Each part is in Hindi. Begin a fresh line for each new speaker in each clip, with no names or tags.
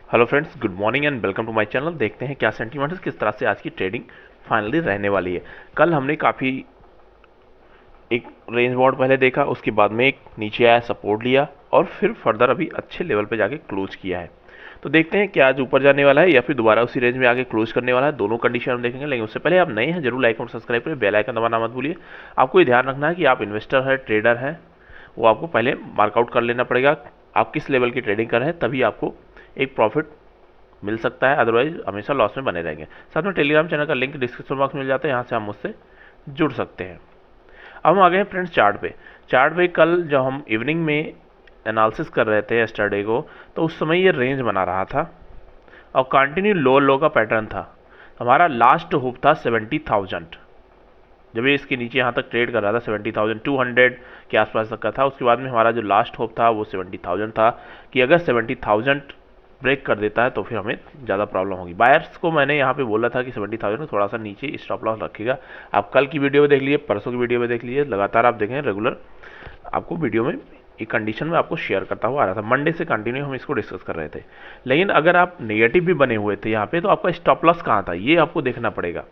Hello friends, good morning and welcome to my channel. देखते हैं क्या सेंटीमेंट्स, किस तरह से आज की ट्रेडिंग फाइनली रहने वाली है। कल हमने काफ़ी एक रेंज बोर्ड पहले देखा, उसके बाद में एक नीचे आया, सपोर्ट लिया और फिर फर्दर अभी अच्छे लेवल पे जाके क्लोज किया है। तो देखते हैं क्या आज ऊपर जाने वाला है या फिर दोबारा उसी रेंज में आगे क्लोज करने वाला है। दोनों कंडीशन हम देखेंगे, लेकिन उससे पहले आप नए हैं जरूर लाइक और सब्सक्राइब करें, बेल आइकन दबाना मत भूलिए। आपको ये ध्यान रखना है कि आप इन्वेस्टर है, ट्रेडर है, वो आपको पहले मार्कआउट कर लेना पड़ेगा। आप किस लेवल की ट्रेडिंग कर रहे हैं, तभी आपको एक प्रॉफिट मिल सकता है, अदरवाइज हमेशा लॉस में बने रहेंगे। साथ में टेलीग्राम चैनल का लिंक डिस्क्रिप्शन बॉक्स में मिल जाता है, यहाँ से हम मुझसे जुड़ सकते हैं। अब हम आ गए हैं फ्रेंड्स चार्ट पे कल जब हम इवनिंग में एनालिसिस कर रहे थे यस्टरडे को, तो उस समय ये रेंज बना रहा था और कंटिन्यू लो लो का पैटर्न था। हमारा लास्ट होप था 70,000, जब ये इसके नीचे यहाँ तक ट्रेड कर रहा था 70,200 के आसपास तक का था। उसके बाद में हमारा जो लास्ट होप था वो 70,000 था कि अगर 70,000 ब्रेक कर देता है तो फिर हमें ज़्यादा प्रॉब्लम होगी। बायर्स को मैंने यहाँ पे बोला था कि 70,000 में थोड़ा सा नीचे स्टॉप लॉस रखेगा। आप कल की वीडियो में देख लीजिए, परसों की वीडियो में देख लीजिए, लगातार आप देखें रेगुलर आपको वीडियो में एक कंडीशन में आपको शेयर करता हुआ आ रहा था। मंडे से कंटिन्यू हम इसको डिस्कस कर रहे थे। लेकिन अगर आप नेगेटिव भी बने हुए थे यहाँ पे, तो आपका स्टॉप लॉस कहाँ था ये आपको देखना पड़ेगा,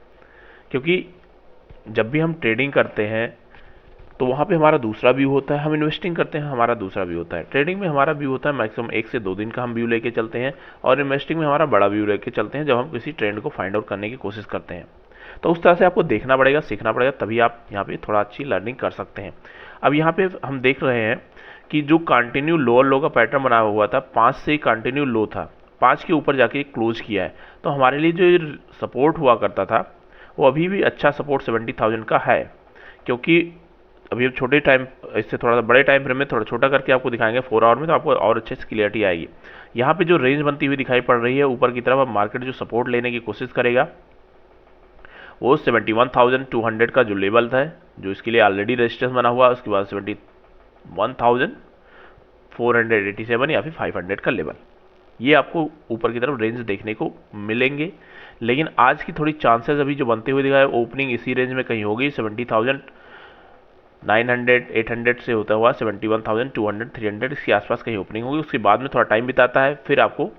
क्योंकि जब भी हम ट्रेडिंग करते हैं तो वहाँ पे हमारा दूसरा व्यू होता है। हम इन्वेस्टिंग करते हैं, हमारा दूसरा व्यू होता है। ट्रेडिंग में हमारा व्यू होता है मैक्सिमम 1 से 2 दिन का हम व्यू लेके चलते हैं, और इन्वेस्टिंग में हमारा बड़ा व्यू लेके चलते हैं जब हम किसी ट्रेंड को फाइंड आउट करने की कोशिश करते हैं। तो उस तरह से आपको देखना पड़ेगा, सीखना पड़ेगा, तभी आप यहाँ पे थोड़ा अच्छी लर्निंग कर सकते हैं। अब यहाँ पे हम देख रहे हैं कि जो कंटिन्यू लोअर लो का पैटर्न बना हुआ था, 5 से कंटिन्यू लो था, 5 के ऊपर जाके क्लोज किया है। तो हमारे लिए जो सपोर्ट हुआ करता था वो अभी भी अच्छा सपोर्ट 70,000 का है, क्योंकि अभी छोटे टाइम, इससे थोड़ा सा बड़े टाइम फ्रेम में थोड़ा छोटा करके आपको दिखाएंगे 4 आवर में, तो आपको और अच्छे से क्लियरिटी आएगी। यहाँ पे जो रेंज बनती हुई दिखाई पड़ रही है ऊपर की तरफ, अब मार्केट जो सपोर्ट लेने की कोशिश करेगा वो 71,200 का जो लेवल था, जो इसके लिए ऑलरेडी रेजिस्टेंस बना हुआ है, उसके बाद 71,487 या फिर 500 का लेवल, ये आपको ऊपर की तरफ रेंज देखने को मिलेंगे। लेकिन आज की थोड़ी चांसेस अभी जो बनते हुए दिखाए, ओपनिंग इसी रेंज में कहीं होगी, 70,900 800 से होता हुआ 71,200 300 इसके आसपास कहीं ओपनिंग होगी। उसके बाद में थोड़ा टाइम बिताता है, फिर आपको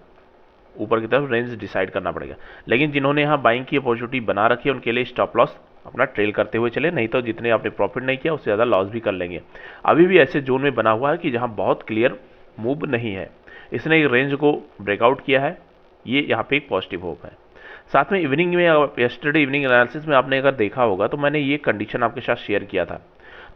ऊपर की तरफ रेंज डिसाइड करना पड़ेगा। लेकिन जिन्होंने यहाँ बाइंग की अपॉर्चुनिटी बना रखी है उनके लिए स्टॉप लॉस अपना ट्रेल करते हुए चले, नहीं तो जितने आपने प्रॉफिट नहीं किया उससे ज़्यादा लॉस भी कर लेंगे। अभी भी ऐसे जोन में बना हुआ है कि जहाँ बहुत क्लियर मूव नहीं है, इसने एक रेंज को ब्रेकआउट किया है, ये यहाँ पे एक पॉजिटिव होप है। साथ में इवनिंग में, यस्टरडे इवनिंग एनालिसिस में आपने अगर देखा होगा तो मैंने ये कंडीशन आपके साथ शेयर किया था।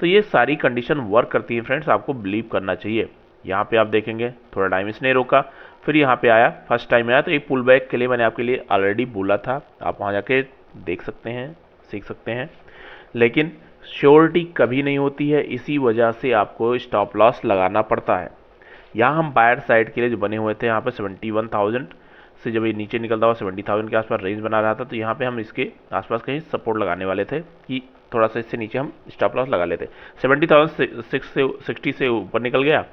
तो ये सारी कंडीशन वर्क करती है फ्रेंड्स, आपको बिलीव करना चाहिए। यहाँ पे आप देखेंगे थोड़ा टाइम इसने रोका, फिर यहाँ पे आया, फर्स्ट टाइम आया, तो एक पुल बैक के लिए मैंने आपके लिए ऑलरेडी बोला था, आप वहाँ जाके देख सकते हैं, सीख सकते हैं। लेकिन श्योरिटी कभी नहीं होती है, इसी वजह से आपको स्टॉप लॉस लगाना पड़ता है। यहाँ हम बायर साइड के लिए जो बने हुए थे, यहाँ पे 71,000 से जब ये नीचे निकलता हुआ 70,000 के आसपास रेंज बना रहा था, तो यहाँ पे हम इसके आसपास कहीं सपोर्ट लगाने वाले थे कि थोड़ा सा इससे नीचे हम स्टॉप लॉस लगा लेते। 70,060 से ऊपर निकल गया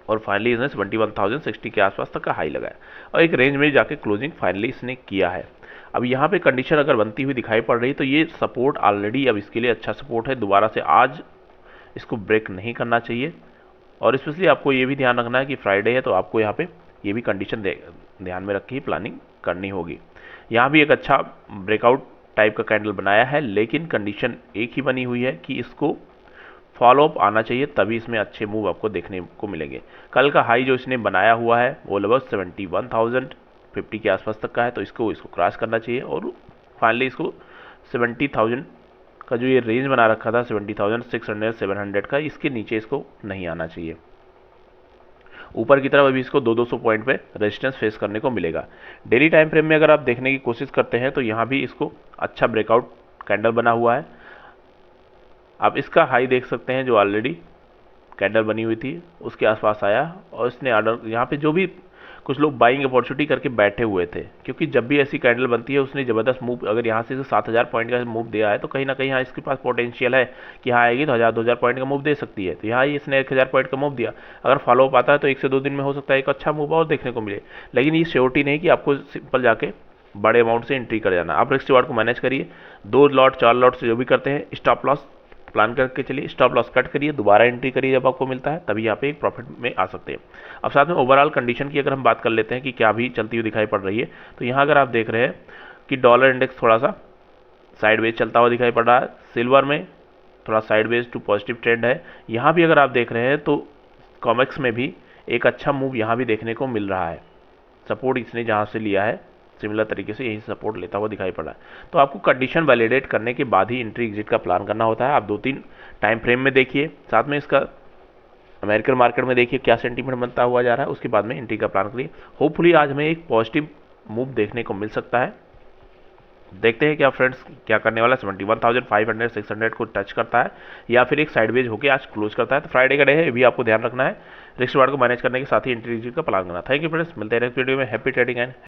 और फाइनली इसने 71,060 के आसपास तक का हाई लगाया और एक रेंज में जाके क्लोजिंग फाइनली इसने किया है। अब यहाँ पे कंडीशन अगर बनती हुई दिखाई पड़ रही, तो ये सपोर्ट ऑलरेडी अब इसके लिए अच्छा सपोर्ट है, दोबारा से आज इसको ब्रेक नहीं करना चाहिए। और स्पेशली आपको ये भी ध्यान रखना है कि फ्राइडे है, तो आपको यहाँ पे ये भी कंडीशन ध्यान में रख के ही प्लानिंग करनी होगी। यहाँ भी एक अच्छा ब्रेकआउट टाइप का कैंडल बनाया है, लेकिन कंडीशन एक ही बनी हुई है कि इसको फॉलोअप आना चाहिए, तभी इसमें अच्छे मूव आपको देखने को मिलेंगे। कल का हाई जो इसने बनाया हुआ है वो लगभग 71,050 के आसपास तक का है, तो इसको क्रॉस करना चाहिए और फाइनली इसको 70,000 का जो ये रेंज बना रखा था 70,600 700 का, इसके नीचे इसको नहीं आना चाहिए। ऊपर की तरफ अभी इसको 200 पॉइंट पे रेजिस्टेंस फेस करने को मिलेगा। डेली टाइम फ्रेम में अगर आप देखने की कोशिश करते हैं तो यहाँ भी इसको अच्छा ब्रेकआउट कैंडल बना हुआ है। आप इसका हाई देख सकते हैं जो ऑलरेडी कैंडल बनी हुई थी उसके आसपास आया, और इसने ऑर्डर यहाँ पे जो भी कुछ लोग बाइंग अपॉर्चुनिटी करके बैठे हुए थे, क्योंकि जब भी ऐसी कैंडल बनती है उसने ज़बरदस्त मूव, अगर यहाँ से 7,000 पॉइंट का मूव दिया है तो कहीं ना कहीं यहाँ इसके पास पोटेंशियल है कि यहाँ आएगी तो 1,000-2,000 पॉइंट का मूव दे सकती है। तो यहाँ इसने 1,000 पॉइंट का मूव दिया, अगर फॉलो अप आता है तो 1 से 2 दिन में हो सकता है एक अच्छा मूव और देखने को मिले। लेकिन ये श्योरिटी नहीं कि आपको सिंपल जाके बड़े अमाउंट से एंट्री कर जाना। आप रिस्क रिवार्ड को मैनेज करिए, 2 लॉट 4 लॉट से जो भी करते हैं, स्टॉप लॉस प्लान करके चलिए, स्टॉप लॉस कट करिए, दोबारा एंट्री करिए जब आपको मिलता है, तभी यहाँ पे एक प्रॉफिट में आ सकते हैं। अब साथ में ओवरऑल कंडीशन की अगर हम बात कर लेते हैं कि क्या भी चलती हुई दिखाई पड़ रही है, तो यहाँ अगर आप देख रहे हैं कि डॉलर इंडेक्स थोड़ा सा साइडवेज चलता हुआ दिखाई पड़ रहा है, सिल्वर में थोड़ा साइडवेज टू पॉजिटिव ट्रेंड है। यहाँ भी अगर आप देख रहे हैं तो कॉमेक्स में भी एक अच्छा मूव यहाँ भी देखने को मिल रहा है, सपोर्ट इसने जहाँ से लिया है सिमिलर तरीके से यही सपोर्ट लेता हुआ दिखाई पड़ रहा है। तो आपको कंडीशन वैलिडेट करने के बाद ही एंट्री एग्जिट का प्लान करना होता है। आप 2-3 टाइम फ्रेम में देखिए, साथ में इसका अमेरिकन मार्केट में देखिए क्या सेंटीमेंट बनता हुआ जा रहा है, उसके बाद में एंट्री का प्लान करिए। होपफुली आज हमें एक पॉजिटिव मूव देखने को मिल सकता है। देखते हैं क्या फ्रेंड्स क्या करने वाला है, 71,500 600 को टच करता है या फिर एक साइडवेज होकर आज क्लोज करता है। तो फ्राइडे का डे है, ये भी आपको ध्यान रखना है। रिस्क रिवार्ड को मैनेज करने के साथ ही एंट्री एग्जिट का प्लान करना। थैंक यू फ्रेंड्स, मिलते हैं नेक्स्ट वीडियो में। Happy trading and